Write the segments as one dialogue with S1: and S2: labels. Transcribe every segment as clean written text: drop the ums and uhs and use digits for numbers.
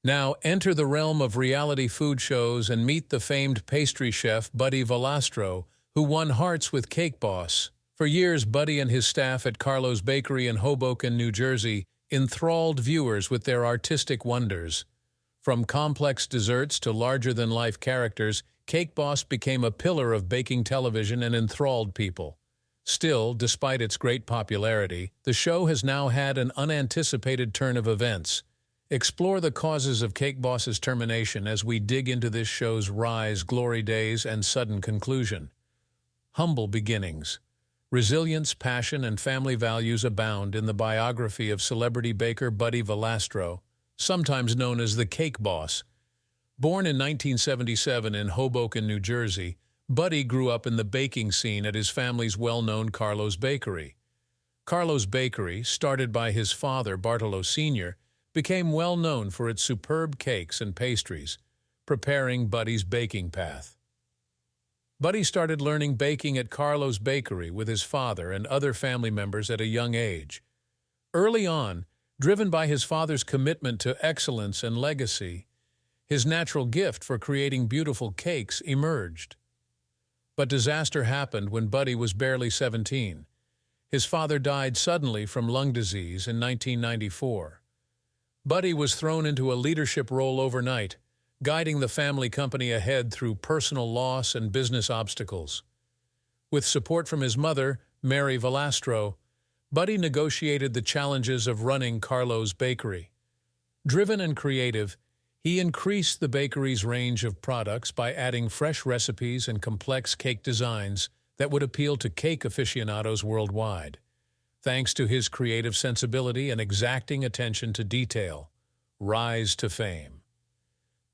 S1: Now enter the realm of reality food shows and meet the famed pastry chef Buddy Valastro, who won hearts with Cake Boss. For years, Buddy and his staff at Carlo's Bakery in Hoboken, New Jersey, enthralled viewers with their artistic wonders. From complex desserts to larger-than-life characters, Cake Boss became a pillar of baking television and enthralled people. Still, despite its great popularity, the show has now had an unanticipated turn of events. Explore the causes of Cake Boss's termination as we dig into this show's rise, glory days, and sudden conclusion. Humble beginnings. Resilience, passion, and family values abound in the biography of celebrity baker Buddy Valastro, sometimes known as the Cake Boss. Born in 1977 in Hoboken, New Jersey, Buddy grew up in the baking scene at his family's well-known Carlo's Bakery. Carlo's Bakery, started by his father, Bartolo Sr., became well known for its superb cakes and pastries, preparing Buddy's baking path. Buddy started learning baking at Carlo's Bakery with his father and other family members at a young age. Early on, driven by his father's commitment to excellence and legacy, his natural gift for creating beautiful cakes emerged. But disaster happened when Buddy was barely 17. His father died suddenly from lung disease in 1994. Buddy was thrown into a leadership role overnight, guiding the family company ahead through personal loss and business obstacles. With support from his mother, Mary Valastro, Buddy negotiated the challenges of running Carlo's Bakery. Driven and creative, he increased the bakery's range of products by adding fresh recipes and complex cake designs that would appeal to cake aficionados worldwide. Thanks to his creative sensibility and exacting attention to detail, rise to fame.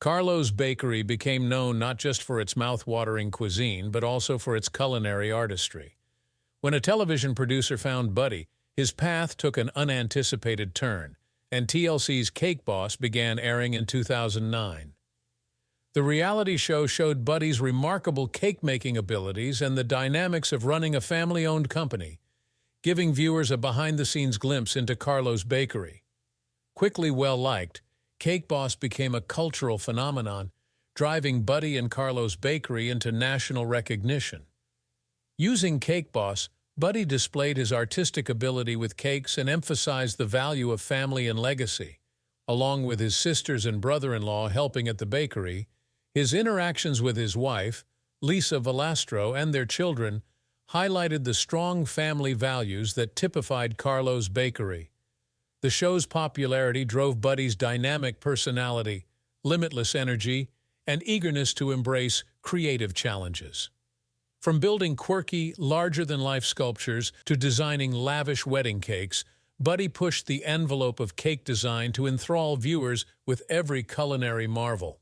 S1: Carlo's Bakery became known not just for its mouth-watering cuisine, but also for its culinary artistry. When a television producer found Buddy, his path took an unanticipated turn, and TLC's Cake Boss began airing in 2009. The reality show showed Buddy's remarkable cake-making abilities and the dynamics of running a family-owned company, giving viewers a behind-the-scenes glimpse into Carlo's Bakery. Quickly well-liked, Cake Boss became a cultural phenomenon, driving Buddy and Carlo's Bakery into national recognition. Using Cake Boss, Buddy displayed his artistic ability with cakes and emphasized the value of family and legacy. Along with his sisters and brother-in-law helping at the bakery, his interactions with his wife, Lisa Valastro, and their children highlighted the strong family values that typified Carlo's Bakery. The show's popularity drove Buddy's dynamic personality, limitless energy, and eagerness to embrace creative challenges. From building quirky, larger-than-life sculptures to designing lavish wedding cakes, Buddy pushed the envelope of cake design to enthrall viewers with every culinary marvel.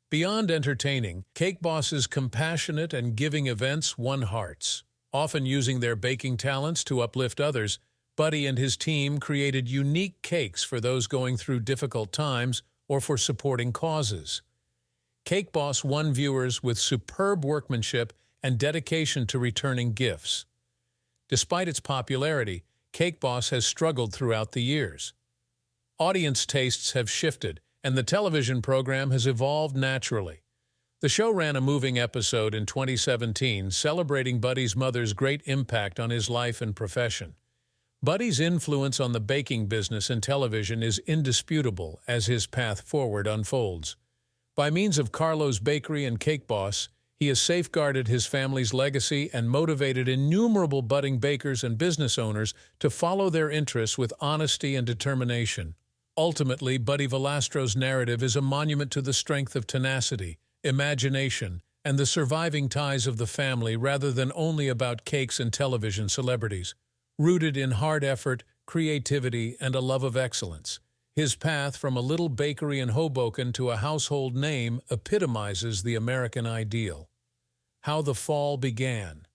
S1: Beyond entertaining, Cake Boss's compassionate and giving events won hearts. Often using their baking talents to uplift others, Buddy and his team created unique cakes for those going through difficult times or for supporting causes. Cake Boss won viewers with superb workmanship and dedication to returning gifts. Despite its popularity, Cake Boss has struggled throughout the years. Audience tastes have shifted, and the television program has evolved naturally. The show ran a moving episode in 2017 celebrating Buddy's mother's great impact on his life and profession. Buddy's influence on the baking business and television is indisputable as his path forward unfolds. By means of Carlo's Bakery and Cake Boss, he has safeguarded his family's legacy and motivated innumerable budding bakers and business owners to follow their interests with honesty and determination. Ultimately, Buddy Valastro's narrative is a monument to the strength of tenacity, imagination, and the surviving ties of the family rather than only about cakes and television celebrities. Rooted in hard effort, creativity, and a love of excellence, his path from a little bakery in Hoboken to a household name epitomizes the American ideal. How the fall began.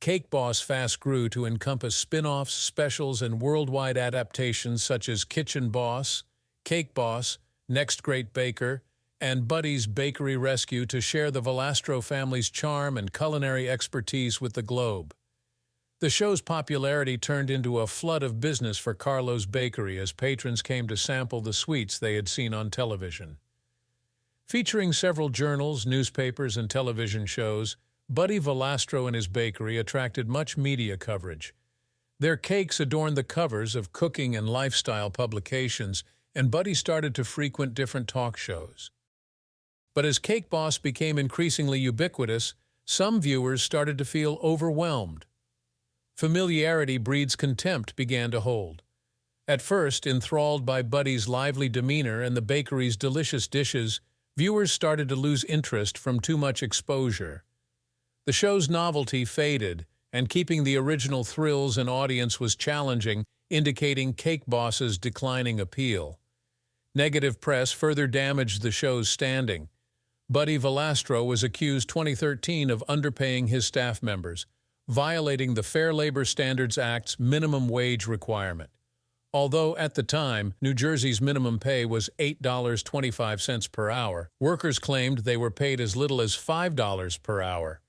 S1: Cake Boss fast grew to encompass spin-offs, specials, and worldwide adaptations such as Kitchen Boss, Cake Boss, Next Great Baker, and Buddy's Bakery Rescue to share the Valastro family's charm and culinary expertise with the globe. The show's popularity turned into a flood of business for Carlo's Bakery as patrons came to sample the sweets they had seen on television. Featuring several journals, newspapers, and television shows, Buddy Valastro and his bakery attracted much media coverage. Their cakes adorned the covers of cooking and lifestyle publications, and Buddy started to frequent different talk shows. But as Cake Boss became increasingly ubiquitous, some viewers started to feel overwhelmed. Familiarity breeds contempt began to hold. At first, enthralled by Buddy's lively demeanor and the bakery's delicious dishes, viewers started to lose interest from too much exposure. The show's novelty faded, and keeping the original thrills and audience was challenging, indicating Cake Boss's declining appeal. Negative press further damaged the show's standing. Buddy Valastro was accused 2013 of underpaying his staff members, violating the Fair Labor Standards Act's minimum wage requirement. Although, at the time, New Jersey's minimum pay was $8.25 per hour, workers claimed they were paid as little as $5 per hour.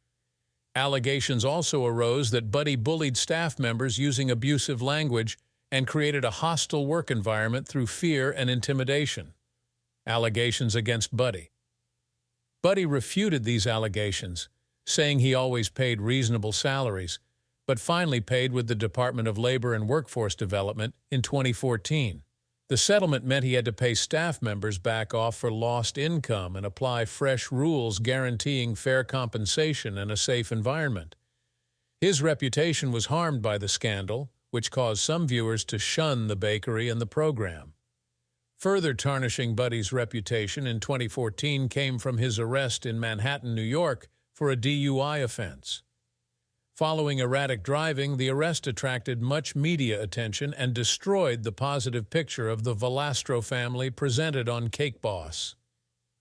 S1: Allegations also arose that Buddy bullied staff members using abusive language and created a hostile work environment through fear and intimidation. Allegations against Buddy. Buddy refuted these allegations, saying he always paid reasonable salaries, but finally paid with the Department of Labor and Workforce Development in 2014. The settlement meant he had to pay staff members back off for lost income and apply fresh rules guaranteeing fair compensation and a safe environment. His reputation was harmed by the scandal, which caused some viewers to shun the bakery and the program. Further tarnishing Buddy's reputation in 2014 came from his arrest in Manhattan, New York, for a DUI offense. Following erratic driving, the arrest attracted much media attention and destroyed the positive picture of the Valastro family presented on Cake Boss.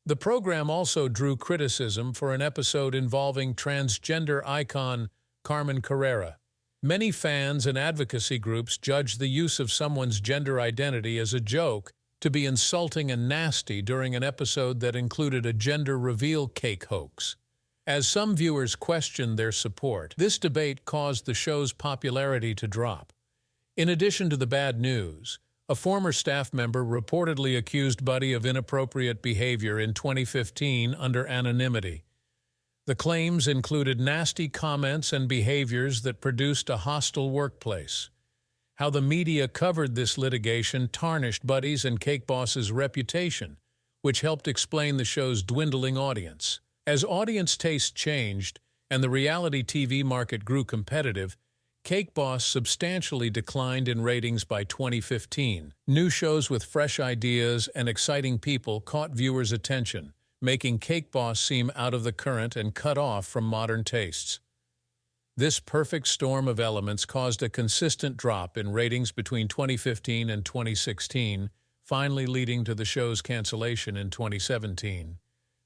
S1: The program also drew criticism for an episode involving transgender icon Carmen Carrera. Many fans and advocacy groups judged the use of someone's gender identity as a joke to be insulting and nasty during an episode that included a gender reveal cake hoax. As some viewers questioned their support, this debate caused the show's popularity to drop. In addition to the bad news, a former staff member reportedly accused Buddy of inappropriate behavior in 2015 under anonymity. The claims included nasty comments and behaviors that produced a hostile workplace. How the media covered this litigation tarnished Buddy's and Cake Boss's reputation, which helped explain the show's dwindling audience. As audience tastes changed and the reality TV market grew competitive, Cake Boss substantially declined in ratings by 2015. New shows with fresh ideas and exciting people caught viewers' attention, making Cake Boss seem out of the current and cut off from modern tastes. This perfect storm of elements caused a consistent drop in ratings between 2015 and 2016, finally leading to the show's cancellation in 2017.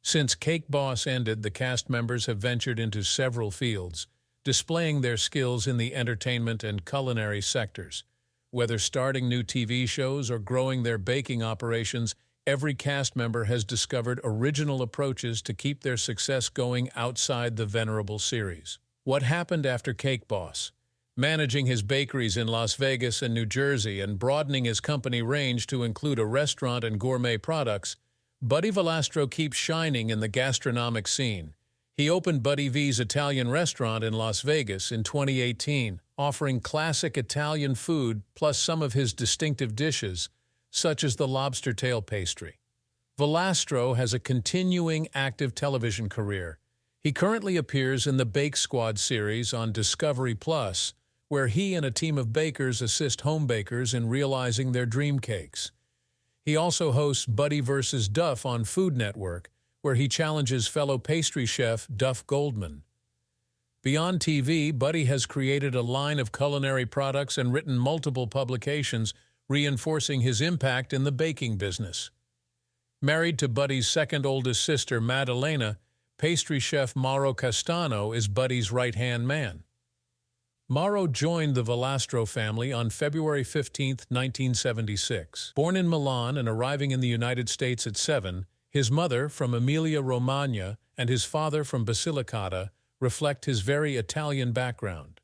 S1: Since Cake Boss ended, the cast members have ventured into several fields, displaying their skills in the entertainment and culinary sectors. Whether starting new TV shows or growing their baking operations, every cast member has discovered original approaches to keep their success going outside the venerable series. What happened after Cake Boss? Managing his bakeries in Las Vegas and New Jersey and broadening his company range to include a restaurant and gourmet products, Buddy Valastro keeps shining in the gastronomic scene. He opened Buddy V's Italian restaurant in Las Vegas in 2018, offering classic Italian food plus some of his distinctive dishes, such as the lobster tail pastry. Valastro has a continuing active television career. He currently appears in the Bake Squad series on Discovery Plus, where he and a team of bakers assist home bakers in realizing their dream cakes. He also hosts Buddy vs. Duff on Food Network, where he challenges fellow pastry chef Duff Goldman. Beyond TV, Buddy has created a line of culinary products and written multiple publications, reinforcing his impact in the baking business. Married to Buddy's second oldest sister, Maddalena, pastry chef Mauro Castano is Buddy's right-hand man. Mauro joined the Valastro family on February 15, 1976. Born in Milan and arriving in the United States at 7, his mother, from Emilia-Romagna, and his father from Basilicata, reflect his very Italian background.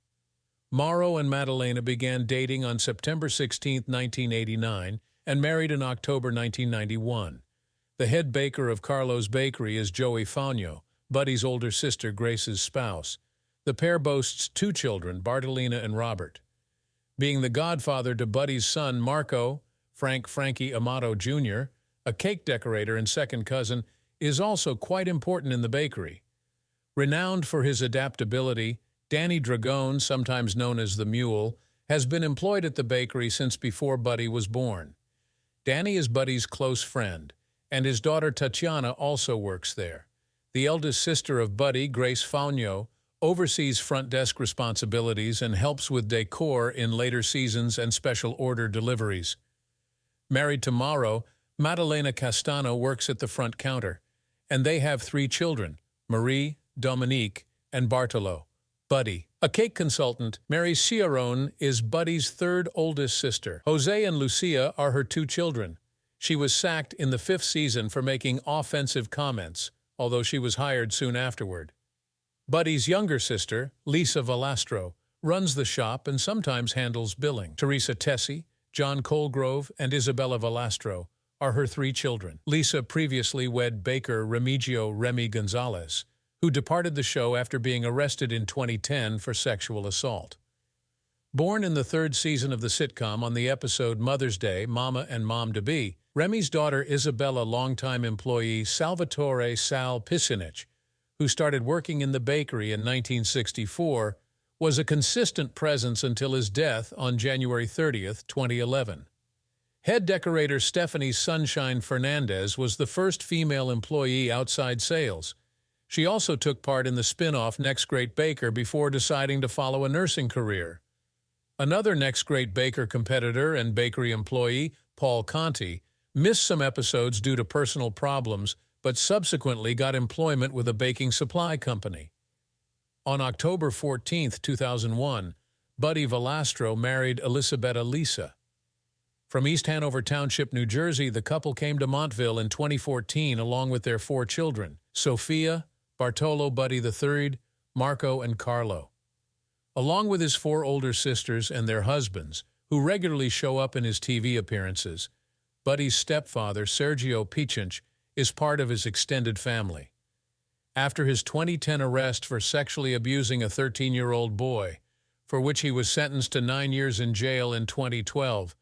S1: Mauro and Maddalena began dating on September 16, 1989, and married in October 1991. The head baker of Carlo's Bakery is Joey Fagno, Buddy's older sister Grace's spouse. The pair boasts two children, Bartolina and Robert. Being the godfather to Buddy's son Marco, Frankie Amato Jr., a cake decorator and second cousin, is also quite important in the bakery. Renowned for his adaptability, Danny Dragone, sometimes known as the Mule, has been employed at the bakery since before Buddy was born. Danny is Buddy's close friend, and his daughter Tatiana also works there. The eldest sister of Buddy, Grace Fagno, oversees front desk responsibilities and helps with decor in later seasons and special order deliveries. Married to Mauro, Maddalena Castano works at the front counter, and they have three children, Marie, Dominique, and Bartolo. Buddy, a cake consultant, Mary Ciarone is Buddy's third oldest sister. Jose and Lucia are her two children. She was sacked in the 5th season for making offensive comments, although she was hired soon afterward. Buddy's younger sister, Lisa Valastro, runs the shop and sometimes handles billing. Teresa Tessie, John Colgrove, and Isabella Valastro are her three children. Lisa previously wed baker Remigio Remy Gonzalez, who departed the show after being arrested in 2010 for sexual assault. Born in the 3rd season of the sitcom on the episode Mother's Day, Mama and Mom-to-Be, Remy's daughter Isabella longtime employee Salvatore Sal Pisinich, who started working in the bakery in 1964, was a consistent presence until his death on January 30, 2011. Head decorator Stephanie Sunshine Fernandez was the first female employee outside sales. She also took part in the spin-off Next Great Baker before deciding to follow a nursing career. Another Next Great Baker competitor and bakery employee, Paul Conti, missed some episodes due to personal problems, but subsequently got employment with a baking supply company. On October 14, 2001, Buddy Valastro married Elisabetta Lisa. From East Hanover Township, New Jersey, the couple came to Montville in 2014 along with their 4 children, Sophia, Bartolo, Buddy III, Marco, and Carlo. Along with his 4 older sisters and their husbands, who regularly show up in his TV appearances, Buddy's stepfather, Sergio Pichinch, is part of his extended family. After his 2010 arrest for sexually abusing a 13-year-old boy, for which he was sentenced to 9 years in jail in 2012,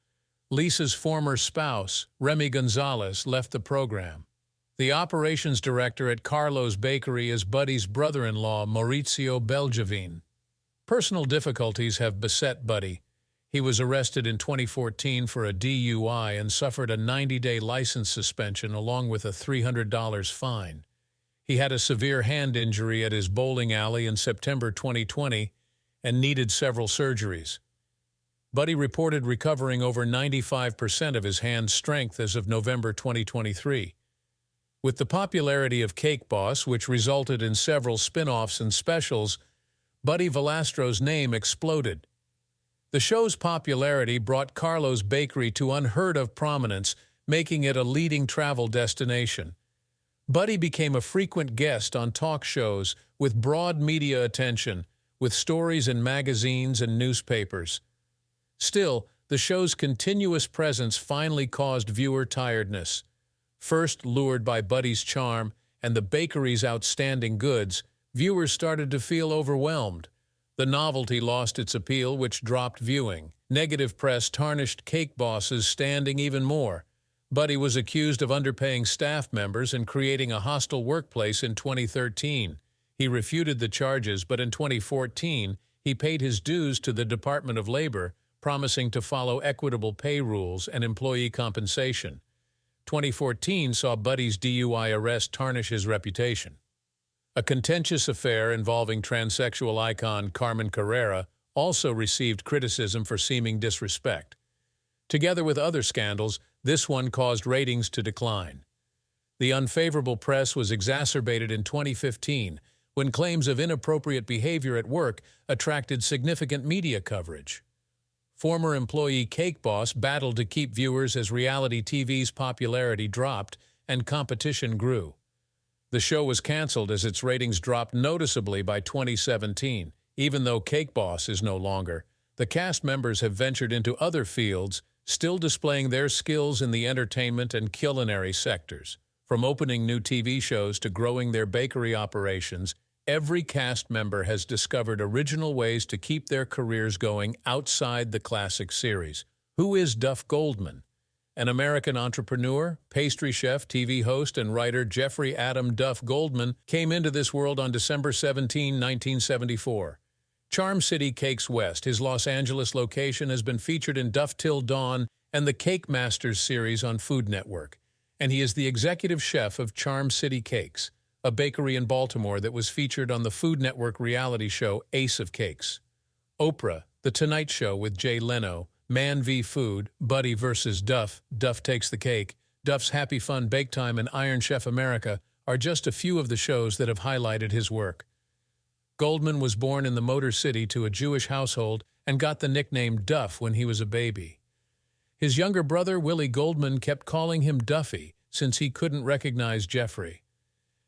S1: Lisa's former spouse, Remy Gonzalez, left the program. The operations director at Carlo's Bakery is Buddy's brother-in-law, Maurizio Belgivine. Personal difficulties have beset Buddy. He was arrested in 2014 for a DUI and suffered a 90-day license suspension along with a $300 fine. He had a severe hand injury at his bowling alley in September 2020 and needed several surgeries. Buddy reported recovering over 95% of his hand strength as of November 2023. With the popularity of Cake Boss, which resulted in several spin-offs and specials, Buddy Valastro's name exploded. The show's popularity brought Carlo's Bakery to unheard-of prominence, making it a leading travel destination. Buddy became a frequent guest on talk shows with broad media attention, with stories in magazines and newspapers. Still, the show's continuous presence finally caused viewer tiredness. First lured by Buddy's charm and the bakery's outstanding goods, viewers started to feel overwhelmed. The novelty lost its appeal, which dropped viewing. Negative press tarnished Cake Boss's standing even more. Buddy was accused of underpaying staff members and creating a hostile workplace in 2013. He refuted the charges, but in 2014, he paid his dues to the Department of Labor, promising to follow equitable pay rules and employee compensation. 2014 saw Buddy's DUI arrest tarnish his reputation. A contentious affair involving transsexual icon Carmen Carrera also received criticism for seeming disrespect. Together with other scandals, this one caused ratings to decline. The unfavorable press was exacerbated in 2015 when claims of inappropriate behavior at work attracted significant media coverage. Former employee Cake Boss battled to keep viewers as reality TV's popularity dropped and competition grew. The show was canceled as its ratings dropped noticeably by 2017, Even though Cake Boss is no longer, the cast members have ventured into other fields, still displaying their skills in the entertainment and culinary sectors. From opening new TV shows to growing their bakery operations, every cast member has discovered original ways to keep their careers going outside the classic series. Who is Duff Goldman? An American entrepreneur, pastry chef, TV host, and writer Jeffrey Adam Duff Goldman came into this world on December 17, 1974. Charm City Cakes West, his Los Angeles location, has been featured in Duff Till Dawn and the Cake Masters series on Food Network, and he is the executive chef of Charm City Cakes, a bakery in Baltimore that was featured on the Food Network reality show Ace of Cakes. Oprah, The Tonight Show with Jay Leno, Man v. Food, Buddy vs. Duff, Duff Takes the Cake, Duff's Happy Fun Bake Time, and Iron Chef America are just a few of the shows that have highlighted his work. Goldman was born in the Motor City to a Jewish household and got the nickname Duff when he was a baby. His younger brother, Willie Goldman, kept calling him Duffy since he couldn't recognize Jeffrey.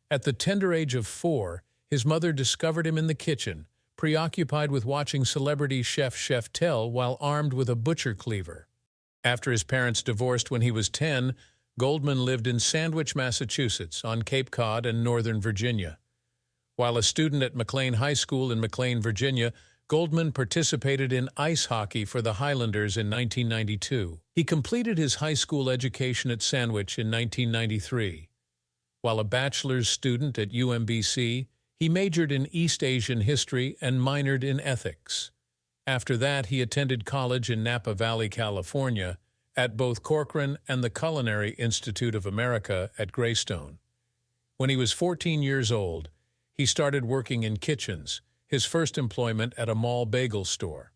S1: At the tender age of 4, his mother discovered him in the kitchen, preoccupied with watching celebrity chef Tell while armed with a butcher cleaver. After his parents divorced when he was 10, Goldman lived in Sandwich, Massachusetts, on Cape Cod and Northern Virginia. While a student at McLean High School in McLean, Virginia, Goldman participated in ice hockey for the Highlanders in 1992. He completed his high school education at Sandwich in 1993. While a bachelor's student at UMBC, he majored in East Asian history and minored in ethics. After that, he attended college in Napa Valley, California, at both Corcoran and the Culinary Institute of America at Greystone. When he was 14 years old, he started working in kitchens, his first employment at a mall bagel store.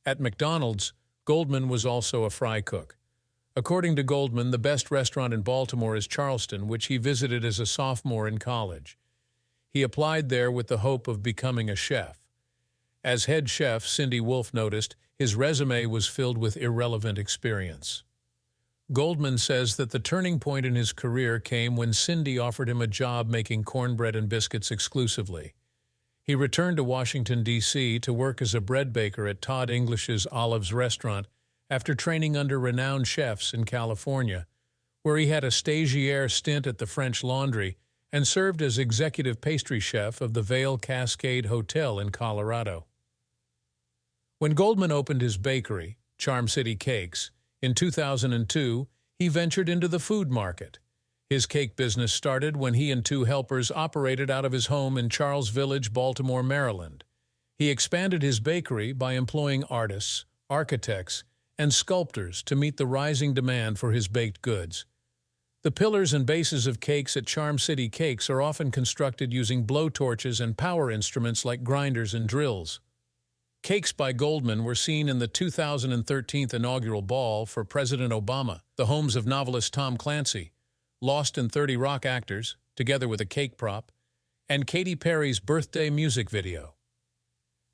S1: At McDonald's, Goldman was also a fry cook. According to Goldman, the best restaurant in Baltimore is Charleston, which he visited as a sophomore in college. He applied there with the hope of becoming a chef. As head chef, Cindy Wolfe noticed, his resume was filled with irrelevant experience. Goldman says that the turning point in his career came when Cindy offered him a job making cornbread and biscuits exclusively. He returned to Washington, D.C. to work as a bread baker at Todd English's Olives restaurant after training under renowned chefs in California, where he had a stagiaire stint at the French Laundry and served as executive pastry chef of the Vail Cascade Hotel in Colorado. When Goldman opened his bakery, Charm City Cakes, in 2002, he ventured into the food market. His cake business started when he and 2 helpers operated out of his home in Charles Village, Baltimore, Maryland. He expanded his bakery by employing artists, architects, and sculptors to meet the rising demand for his baked goods. The pillars and bases of cakes at Charm City Cakes are often constructed using blowtorches and power instruments like grinders and drills. Cakes by Goldman were seen in the 2013 inaugural ball for President Obama, the homes of novelist Tom Clancy, Lost in 30 Rock actors, together with a cake prop, and Katy Perry's birthday music video.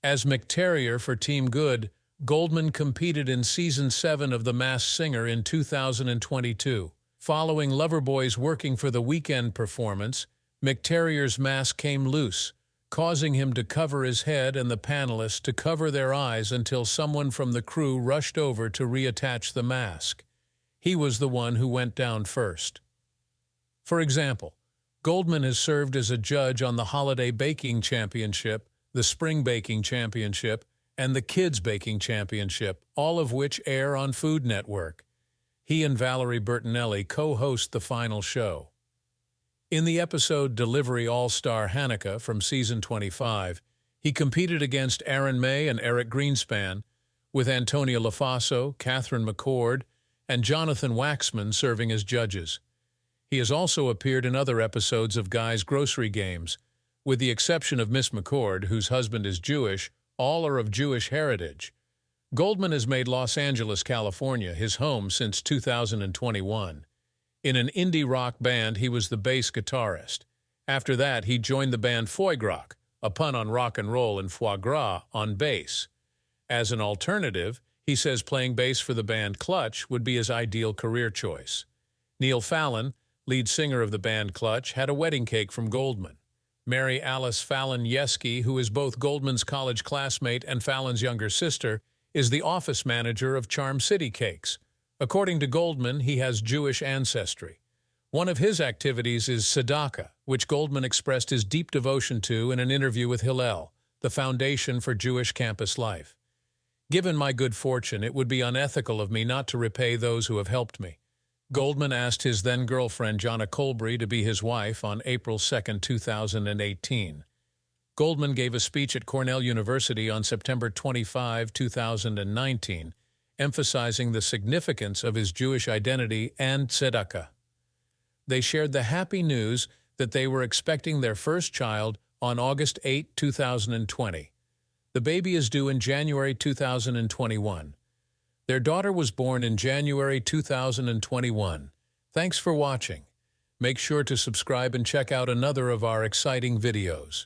S1: As McTerrier for Team Good, Goldman competed in Season 7 of The Masked Singer in 2022. Following Loverboy's Working for the Weekend performance, McTerrier's mask came loose, causing him to cover his head and the panelists to cover their eyes until someone from the crew rushed over to reattach the mask. He was the one who went down first. For example, Goldman has served as a judge on the Holiday Baking Championship, the Spring Baking Championship, and the Kids Baking Championship, all of which air on Food Network. He and Valerie Bertinelli co-host the final show. In the episode Delivery All-Star Hanukkah from Season 25, he competed against Aaron May and Eric Greenspan, with Antonia LaFaso, Catherine McCord, and Jonathan Waxman serving as judges. He has also appeared in other episodes of Guy's Grocery Games. With the exception of Miss McCord, whose husband is Jewish, all are of Jewish heritage. Goldman has made Los Angeles, California, his home since 2021. In an indie rock band, he was the bass guitarist. After that, he joined the band Foigrok, a pun on rock and roll, and foie gras on bass. As an alternative, he says playing bass for the band Clutch would be his ideal career choice. Neil Fallon, lead singer of the band Clutch, had a wedding cake from Goldman. Mary Alice Fallon Yeski, who is both Goldman's college classmate and Fallon's younger sister, is the office manager of Charm City Cakes. According to Goldman, he has Jewish ancestry. One of his activities is tzedakah, which Goldman expressed his deep devotion to in an interview with Hillel, the Foundation for Jewish Campus Life. Given my good fortune, it would be unethical of me not to repay those who have helped me. Goldman asked his then-girlfriend Jonna Colbury to be his wife on April 2, 2018. Goldman gave a speech at Cornell University on September 25, 2019, emphasizing the significance of his Jewish identity and tzedakah. They shared the happy news that they were expecting their first child on August 8, 2020. The baby is due in January 2021. Their daughter was born in January 2021. Thanks for watching. Make sure to subscribe and check out another of our exciting videos.